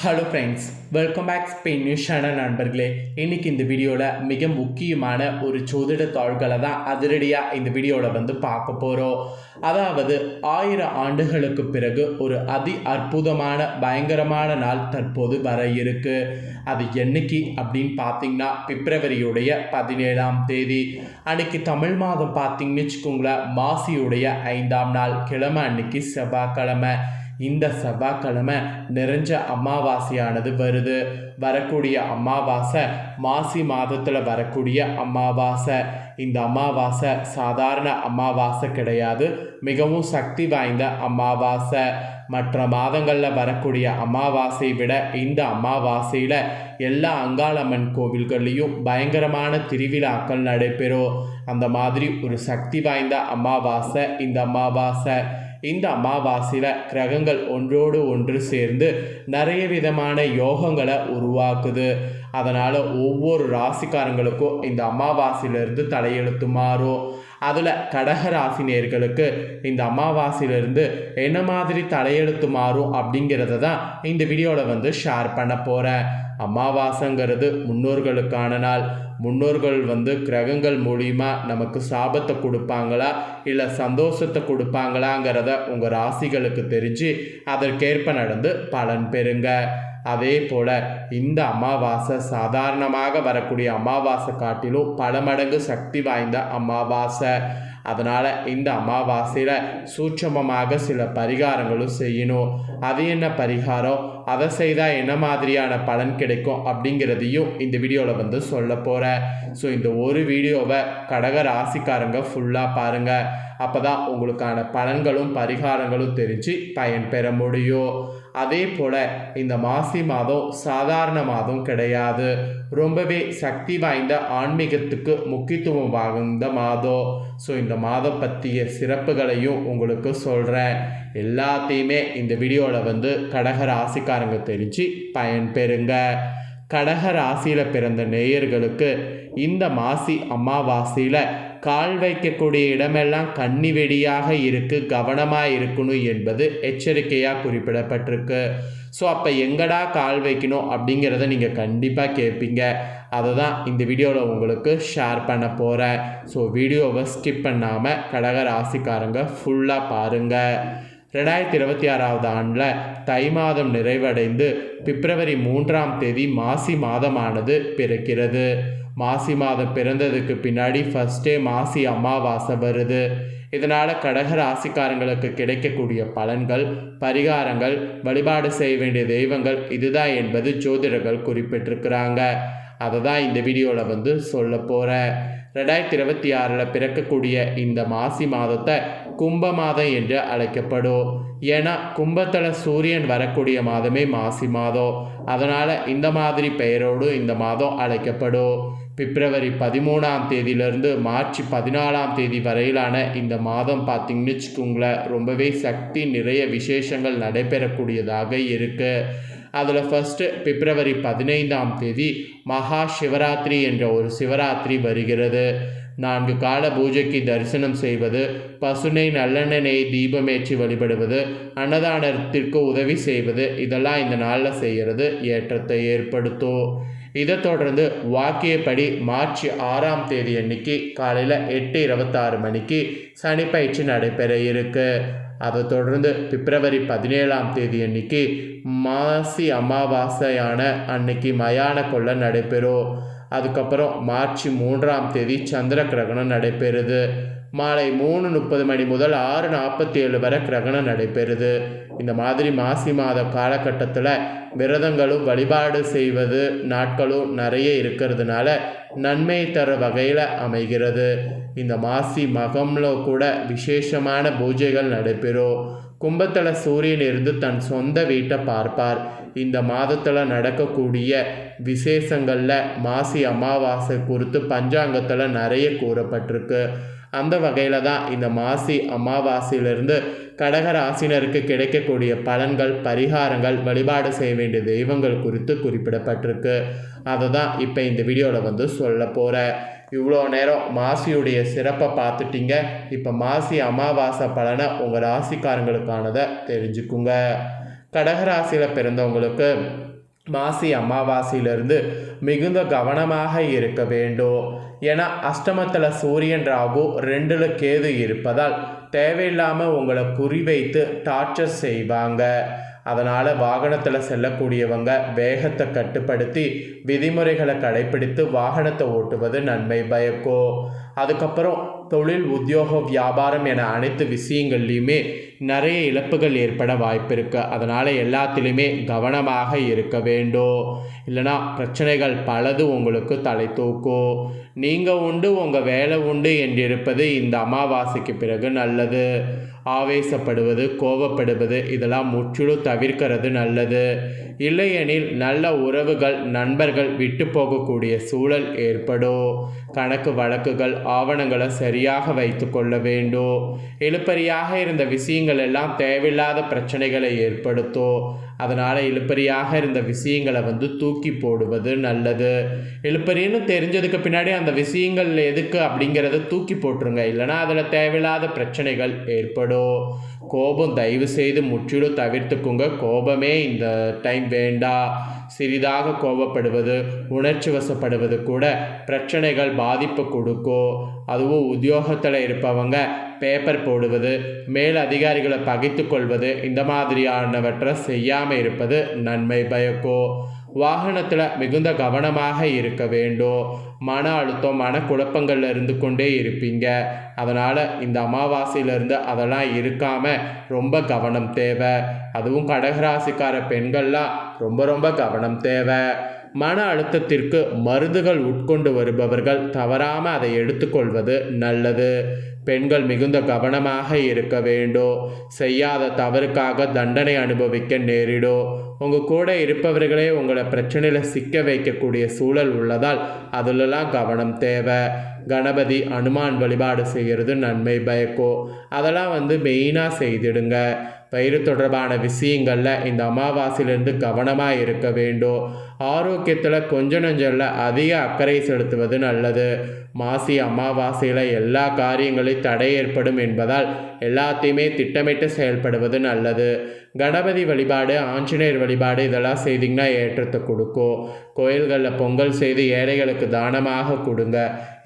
Hello friends, welcome back Spain news channel நண்பர்களே. இன்றைக்கி இந்த வீடியோவில் மிக முக்கியமான ஒரு ஜோதிட தாள்களை தான் அதிரடியாக இந்த வீடியோவில் பார்க்க போகிறோம். அதாவது 1000 ஆண்டுகளுக்கு பிறகு ஒரு அற்புதமான பயங்கரமான நாள் தற்போது வர இருக்கு. அது என்னைக்கு அப்படின்னு பார்த்தீங்கன்னா பிப்ரவரியுடைய 17ஆம் தேதி அன்னைக்கு தமிழ் மாதம் பார்த்தீங்கன்னு வச்சுக்கோங்களேன். மாசியுடைய 5ஆம் நாள் கிழமை அன்னைக்கு செவ்வாய்க்கிழமை. இந்த செவ்வாய்க்கிழமை நிறைஞ்ச அமாவாசையானது வருது. வரக்கூடிய அமாவாசை மாசி மாதத்தில் வரக்கூடிய அமாவாசை. இந்த அமாவாசை சாதாரண அமாவாசை கிடையாது, மிகவும் சக்தி வாய்ந்த அமாவாசை. மற்ற மாதங்களில் வரக்கூடிய அமாவாசையை விட இந்த அமாவாசையில் எல்லா அங்காளம்மன் கோவில்கள்லேயும் பயங்கரமான திருவிழாக்கள் நடைபெறும். அந்த மாதிரி ஒரு சக்தி வாய்ந்த அமாவாசை இந்த அமாவாசை. இந்த அமாவாசையில் கிரகங்கள் ஒன்றோடு ஒன்று சேர்ந்து நிறைய விதமான யோகங்களை உருவாக்குது. அதனால் ஒவ்வொரு ராசிக்காரங்களுக்கும் இந்த அமாவாசையிலிருந்து தலையெழுத்து மாறும். அதில் கடக ராசினியர்களுக்கு இந்த அமாவாசையிலிருந்து என்ன மாதிரி தலையெழுத்து மாறும் அப்படிங்கிறத தான் இந்த வீடியோவில் ஷேர் பண்ண போகிறேன். அமாவாசைங்கிறது முன்னோர்களுக்கான நாள். முன்னோர்கள் கிரகங்கள் மூலிமா நமக்கு சாபத்தை கொடுப்பாங்களா இல்லை சந்தோஷத்தை கொடுப்பாங்களாங்கிறத உங்கள் ராசிகளுக்கு தெரிஞ்சு அதற்கேற்ப நடந்து பலன் பெறுங்க. அதே போல் இந்த அமாவாசை சாதாரணமாக வரக்கூடிய அமாவாசை காட்டிலும் பல மடங்கு சக்தி வாய்ந்த அமாவாசை. அதனால் இந்த அமாவாசையில் சூட்சமமாக சில பரிகாரங்களும் செய்யணும். அது என்ன பரிகாரம், அதை செய்தால் என்ன மாதிரியான பலன் கிடைக்கும் அப்படிங்கிறதையும் இந்த வீடியோவில் சொல்ல போகிறேன். ஸோ இந்த ஒரு வீடியோவை கடக ராசிக்காரங்க ஃபுல்லாக பாருங்கள். அப்போ தான் உங்களுக்கான பலன்களும் பரிகாரங்களும் தெரிஞ்சு பயன் பெற முடியும். அதே போல் இந்த மாசி மாதம் சாதாரண மாதம் கிடையாது, ரொம்பவே சக்தி வாய்ந்த ஆன்மீகத்துக்கு முக்கியத்துவம் வாய்ந்த மாதம். ஸோ இந்த மாதம் பற்றிய சிறப்புகளையும் உங்களுக்கு சொல்கிறேன். எல்லாத்தையுமே இந்த வீடியோவில் கடக ராசிக்காரங்க தெரிஞ்சு பயன் பெறுங்க. கடக ராசியில் பிறந்த நேயர்களுக்கு இந்த மாசி அமாவாசையில் கால் வைக்கக்கூடிய இடமெல்லாம் கன்னி வெடியாக இருக்குது, கவனமாக இருக்கணும் என்பது எச்சரிக்கையாக குறிப்பிடப்பட்டிருக்கு. ஸோ அப்போ எங்கடா கால் வைக்கணும் அப்படிங்கிறத நீங்கள் கண்டிப்பாக கேட்பீங்க. அதை தான் இந்த வீடியோவில் உங்களுக்கு ஷேர் பண்ண போகிறேன். ஸோ வீடியோவை ஸ்கிப் பண்ணாமல் கடக ராசிக்காரங்க ஃபுல்லாக பாருங்கள். 2026 ஆண்டில் தை மாதம் நிறைவடைந்து பிப்ரவரி 3ஆம் தேதி மாசி மாதமானது பிறக்கிறது. மாசி மாதம் பிறந்ததுக்கு பின்னாடி ஃபஸ்ட்டே மாசி அமாவாசை வருது. இதனால் கடக ராசிக்காரங்களுக்கு கிடைக்கக்கூடிய பலன்கள், பரிகாரங்கள், வழிபாடு செய்ய வேண்டிய தெய்வங்கள் இதுதான் என்பது ஜோதிடர்கள் குறிப்பிட்டிருக்கிறாங்க. அதை தான் இந்த வீடியோவில் சொல்ல போகிறேன். 2026 பிறக்கக்கூடிய இந்த மாசி மாதத்தை கும்ப மாதம் என்று அழைக்கப்படும். ஏன்னா கும்பத்தில் சூரியன் வரக்கூடிய மாதமே மாசி மாதம். அதனால் இந்த மாதிரி பெயரோடு இந்த மாதம் அழைக்கப்படும். பிப்ரவரி 13ஆம் தேதியிலிருந்து மார்ச் 14ஆம் தேதி வரையிலான இந்த மாதம் பார்த்திங்கன்னு வச்சுக்கோங்களேன், ரொம்பவே சக்தி நிறைய விசேஷங்கள் நடைபெறக்கூடியதாக இருக்குது. அதில் ஃபஸ்ட்டு பிப்ரவரி 15ஆம் தேதி மகா சிவராத்திரி என்ற ஒரு சிவராத்திரி வருகிறது. 4 கால பூஜைக்கு தரிசனம் செய்வது, பசுனை நல்லெண்ணெய் தீபமேற்றி வழிபடுவது, அன்னதானத்திற்கு உதவி செய்வது இதெல்லாம் இந்த நாளில் செய்கிறது ஏற்றத்தை ஏற்படுத்தும். இதை தொடர்ந்து வாக்கியப்படி மார்ச் 6ஆம் தேதி அன்னைக்கு காலையில் 8:26 மணிக்கு சனிப்பயிற்சி நடைபெற இருக்கு. அதை தொடர்ந்து பிப்ரவரி 17ஆம் தேதி அன்னைக்கு மாசி அமாவாசையான அன்னைக்கு மயான கொள்ளை நடைபெறும். அதுக்கப்புறம் மார்ச் 3ஆம் தேதி சந்திர கிரகணம் நடைபெறுது. மாலை 3:30 மணி முதல் 6:47 வரை கிரகணம் நடைபெறுது. இந்த மாதிரி மாசி மாத காலகட்டத்தில் விரதங்களும் வழிபாடு செய்வது நாட்களும் நிறைய இருக்கிறதுனால நன்மை தர வகையில் அமைகிறது. இந்த மாசி மகம்ல கூட விசேஷமான பூஜைகள் நடைபெறும். கும்பத்தில் சூரியன் இருந்து தன் சொந்த வீட்டை பார்ப்பார். இந்த மாதத்தில் நடக்கக்கூடிய விசேஷங்களில் மாசி அமாவாசை குறித்து பஞ்சாங்கத்தில் நிறைய கூறப்பட்டிருக்கு. அந்த வகையில் தான் இந்த மாசி அமாவாசையிலிருந்து கடக ராசினருக்கு கிடைக்கக்கூடிய பலன்கள், பரிகாரங்கள், வழிபாடு செய்ய வேண்டிய தெய்வங்கள் குறித்து குறிப்பிடப்பட்டிருக்கு. அதை தான் இப்போ இந்த வீடியோவில் சொல்ல போகிறேன். இவ்வளோ நேரம் மாசியுடைய சிறப்பை பார்த்துட்டிங்க. இப்போ மாசி அமாவாசை பலனை உங்கள் ராசிக்காரங்களுக்கானதை தெரிஞ்சுக்குங்க. கடகராசியில் பிறந்தவங்களுக்கு மாசி அமாவாசையிலிருந்து மிகுந்த கவனமாக இருக்க வேண்டும். ஏன்னா அஷ்டமத்தில் சூரியன் ராகு 2ல் கேது இருப்பதால் தேவையில்லாமல் உங்களை குறிவைத்து டார்ச்சர் செய்வாங்க. அதனால் வாகனத்தில் செல்லக்கூடியவங்க வேகத்தை கட்டுப்படுத்தி விதிமுறைகளை கடைப்பிடித்து வாகனத்தை ஓட்டுவது நன்மை பயக்கும். அதுக்கப்புறம் தொழில், உத்தியோகம், வியாபாரம் என அனைத்து விஷயங்கள்லையுமே நிறைய இழப்புகள் ஏற்பட வாய்ப்பு இருக்குது. அதனால் எல்லாத்திலையுமே கவனமாக இருக்க வேண்டும். இல்லைனா பிரச்சனைகள் பலது உங்களுக்கு தலை தூக்கும். நீங்கள் உண்டு உங்கள் வேலை உண்டு என்றிருப்பது இந்த அமாவாசைக்கு பிறகு நல்லது. ஆவேசப்படுவது, கோபப்படுவது இதெல்லாம் முற்றிலும் தவிர்க்கிறது நல்லது. இல்லையெனில் நல்ல உறவுகள், நண்பர்கள் விட்டு போகக்கூடிய சூழல் ஏற்படும். கணக்கு வழக்குகள், ஆவணங்களை சரியாக வைத்து கொள்ள வேண்டும். இழுபறியாக இருந்த விஷயங்கள் எல்லாம் தேவையில்லாத பிரச்சனைகளை ஏற்படுத்தும். அதனால் இழுபறியாக இருந்த விஷயங்களை தூக்கி போடுவது நல்லது. இழுபறின்னு தெரிஞ்சதுக்கு பின்னாடி அந்த விஷயங்கள் எதுக்கு அப்படிங்கிறத தூக்கி போட்டுருங்க. இல்லைனா அதில் தேவையில்லாத பிரச்சனைகள் ஏற்படும். கோபம் தயவு செய்து முற்றிலும் தவிர்த்துக்குங்க. கோபமே இந்த டைம் வேண்டாம். சிறிதாக கோபப்படுவது, உணர்ச்சி வசப்படுவது கூட பிரச்சனைகள் பாதிப்பு கொடுக்கும். அதுவும் உத்தியோகத்தில் இருப்பவங்க பேப்பர் போடுவது, மேல் அதிகாரிகளை பகைத்து கொள்வது இந்த மாதிரியானவற்றை செய்யாமல் இருப்பது நன்மை பயக்கும். வாகனத்தில் மிகுந்த கவனமாக இருக்க வேண்டும். மன அழுத்தம், மனக்குழப்பங்களில் இருந்து கொண்டே இருப்பீங்க. அதனால் இந்த அமாவாசையிலேருந்து அதெல்லாம் இருக்காமல் ரொம்ப கவனம் தேவை. அதுவும் கடகராசிக்கார பெண்கள்லாம் ரொம்ப கவனம் தேவை. மன அழுத்தத்திற்கு மருந்துகள் உட்கொண்டு வருபவர்கள் தவறாமல் அதை எடுத்துக்கொள்வது நல்லது. பெண்கள் மிகுந்த கவனமாக இருக்க வேண்டும். செய்யாத தவறுக்காக தண்டனை அனுபவிக்க நேரிடும். உங்கள் கூட இருப்பவர்களே உங்களை பிரச்சனையில் சிக்க வைக்கக்கூடிய சூழல் உள்ளதால் அதிலெல்லாம் கவனம் தேவை. கணபதி, அனுமான் வழிபாடு செய்கிறது நன்மை பயக்கும். அதெல்லாம் மெயினாக செய்திடுங்க. வயிறு தொடர்பான விஷயங்களில் இந்த அமாவாசையிலிருந்து கவனமாக இருக்க வேண்டும். ஆரோக்கியத்தில் கொஞ்சம் நெஞ்சல்ல அதிக அக்கறை செலுத்துவது நல்லது. மாசி அமாவாசையில் எல்லா காரியங்களையும் தடை ஏற்படும் என்பதால் எல்லாத்தையுமே திட்டமிட்டு செயல்படுவது நல்லது. கணபதி வழிபாடு, ஆஞ்சநேயர் வழிபாடு இதெல்லாம் செய்திங்கன்னா ஏற்றத்தை கொடுக்கும். கோயில்களில் பொங்கல் செய்து ஏழைகளுக்கு தானமாக கொடுங்க.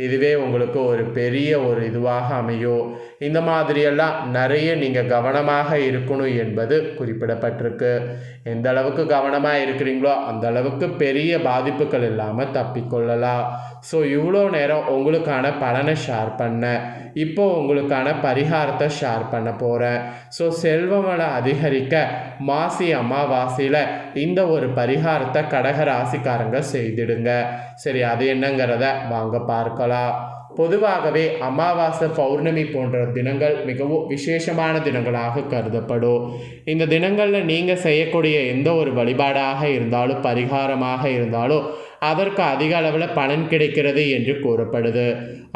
இதுவே உங்களுக்கு ஒரு பெரிய இதுவாக அமையும். இந்த மாதிரியெல்லாம் நிறைய நீங்கள் கவனமாக இருக்கணும் என்பது குறிப்பிடப்பட்டிருக்கு. எந்த அளவுக்கு கவனமாக இருக்கிறீங்களோ அந்த அளவுக்கு பெரிய பாதிப்புகள் இல்லாமல் தப்பிக்கொள்ளலாம். ஸோ இவ்வளோ நேரம் உங்களுக்கான பலனை ஷேர் பண்ணேன். இப்போ உங்களுக்கான பரிகாரத்தை ஷேர் பண்ண போகிறேன். ஸோ செல்வ வளம் அதிகரிக்க மாசி அமாவாசையில் இந்த ஒரு பரிகாரத்தை கடக ராசிக்காரங்க செய்திடுங்க. சரி, அது என்னங்கிறத வாங்க பார்க்கலாம். பொதுவாகவே அமாவாசை, பௌர்ணமி போன்ற தினங்கள் மிகவும் விசேஷமான தினங்களாக கருதப்படும். இந்த தினங்களில் நீங்கள் செய்யக்கூடிய எந்த ஒரு வழிபாடாக இருந்தாலும், பரிகாரமாக இருந்தாலும் அதற்கு அதிக அளவில் பலன் கிடைக்கிறது என்று கூறப்படுது.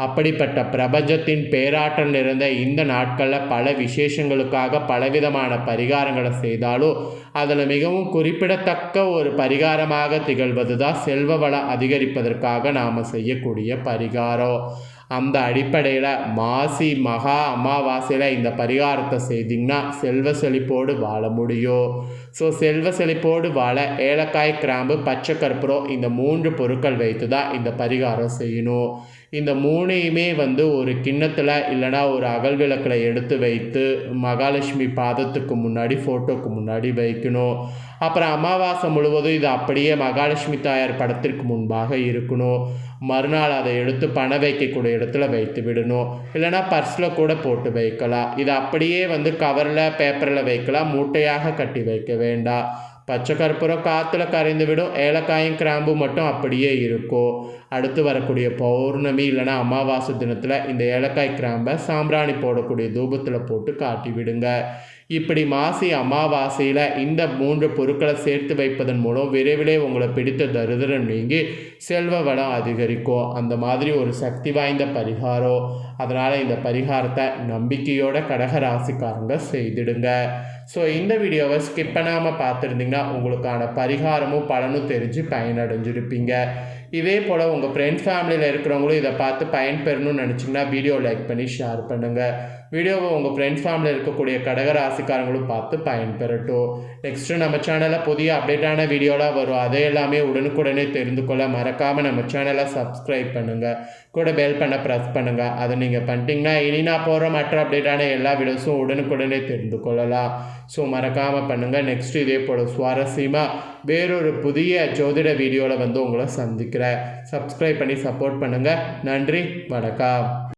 அப்படிப்பட்ட பிரபஞ்சத்தின் பேராற்றல் நிறைந்த இந்த நாட்களில் பல விசேஷங்களுக்காக பலவிதமான பரிகாரங்களை செய்தாலும் அதில் மிகவும் குறிப்பிடத்தக்க ஒரு பரிகாரமாக திகழ்வது தான் செல்வ வளம் அதிகரிப்பதற்காக நாம் செய்யக்கூடிய பரிகாரம். அந்த அடிப்படையில் மாசி மகா அமாவாசையில் இந்த பரிகாரத்தை செய்திங்கன்னா செல்வ செழிப்போடு வாழ முடியும். ஸோ செல்வ செழிப்போடு வாழ ஏலக்காய், கிராம்பு, பச்சை கற்பூரம் இந்த 3 பொருட்கள் வைத்து தான் இந்த பரிகாரம் செய்யணும். இந்த 3ஐயுமே ஒரு கிண்ணத்தில் இல்லைனா ஒரு அகல் விளக்கில் எடுத்து வைத்து மகாலட்சுமி பாதத்துக்கு முன்னாடி, ஃபோட்டோக்கு முன்னாடி வைக்கணும். அப்புறம் அமாவாசை முழுவதும் இது அப்படியே மகாலட்சுமி தாயார் படத்திற்கு முன்பாக இருக்கணும். மறுநாள் அதை எடுத்து பணம் வைக்கக்கூடிய இடத்துல வைத்து விடணும். இல்லைனா பர்ஸில் கூட போட்டு வைக்கலாம். இதை அப்படியே கவரில், பேப்பரில் வைக்கலாம். மூட்டையாக கட்டி வைக்க வேண்டாம். பச்சை கற்பூரம் காற்றுல கரைந்து விடும். ஏலக்காயும் கிராம்பு மட்டும் அப்படியே இருக்கும். அடுத்து வரக்கூடிய பௌர்ணமி இல்லைனா அமாவாசை தினத்தில் இந்த ஏலக்காய் கிராம்பை சாம்பிராணி போடக்கூடிய தூபத்தில் போட்டு காட்டி விடுங்க. இப்படி மாசி அமாவாசையில் இந்த 3 பொருட்களை சேர்த்து வைப்பதன் மூலம் விரைவிலே உங்களை பிடித்த தரித்திரம் நீங்கி செல்வ வளம் அதிகரிக்கும். அந்த மாதிரி ஒரு சக்தி வாய்ந்த பரிகாரம். அதனால் இந்த பரிகாரத்தை நம்பிக்கையோட கடக ராசிக்காரங்க செய்திடுங்க. ஸோ இந்த வீடியோவை ஸ்கிப் பண்ணாமல் பார்த்துருந்தீங்கன்னா உங்களுக்கான பரிகாரமும் பலனும் தெரிஞ்சு பயனடைஞ்சிருப்பீங்க. இதே போல் உங்கள் ஃப்ரெண்ட்ஸ் ஃபேமிலியில் இருக்கிறவங்களும் இதை பார்த்து பயன்பெறணும்னு நினச்சிங்கன்னா வீடியோ லைக் பண்ணி ஷேர் பண்ணுங்கள். வீடியோவை உங்கள் ஃப்ரெண்ட்ஸ் ஃபேமிலியில் இருக்கக்கூடிய கடகராசிக்காரங்களும் பார்த்து பயன்பெறட்டும். நெக்ஸ்ட்டு நம்ம சேனலில் புதிய அப்டேட்டான வீடியோலாம் வரும். அதை எல்லாமே உடனுக்குடனே தெரிந்து கொள்ள மறக்காமல் நம்ம சேனலை சப்ஸ்கிரைப் பண்ணுங்கள். கூட பெல் பண்ண ப்ரெஸ் பண்ணுங்கள். அதை நீங்கள் பண்ணிட்டீங்கன்னா இனி நான் போகிற மற்ற அப்டேட்டான எல்லா வீடியோஸும் உடனுக்குடனே தெரிந்து கொள்ளலாம். ஸோ மறக்காமல் பண்ணுங்கள். நெக்ஸ்ட்டு இதே போல் சுவாரஸ்யமாக வேறொரு புதிய ஜோதிட வீடியோவில் உங்களை சந்திக்கிறேன். சப்ஸ்கிரைப் பண்ணி சப்போர்ட் பண்ணுங்கள். நன்றி, வணக்கம்.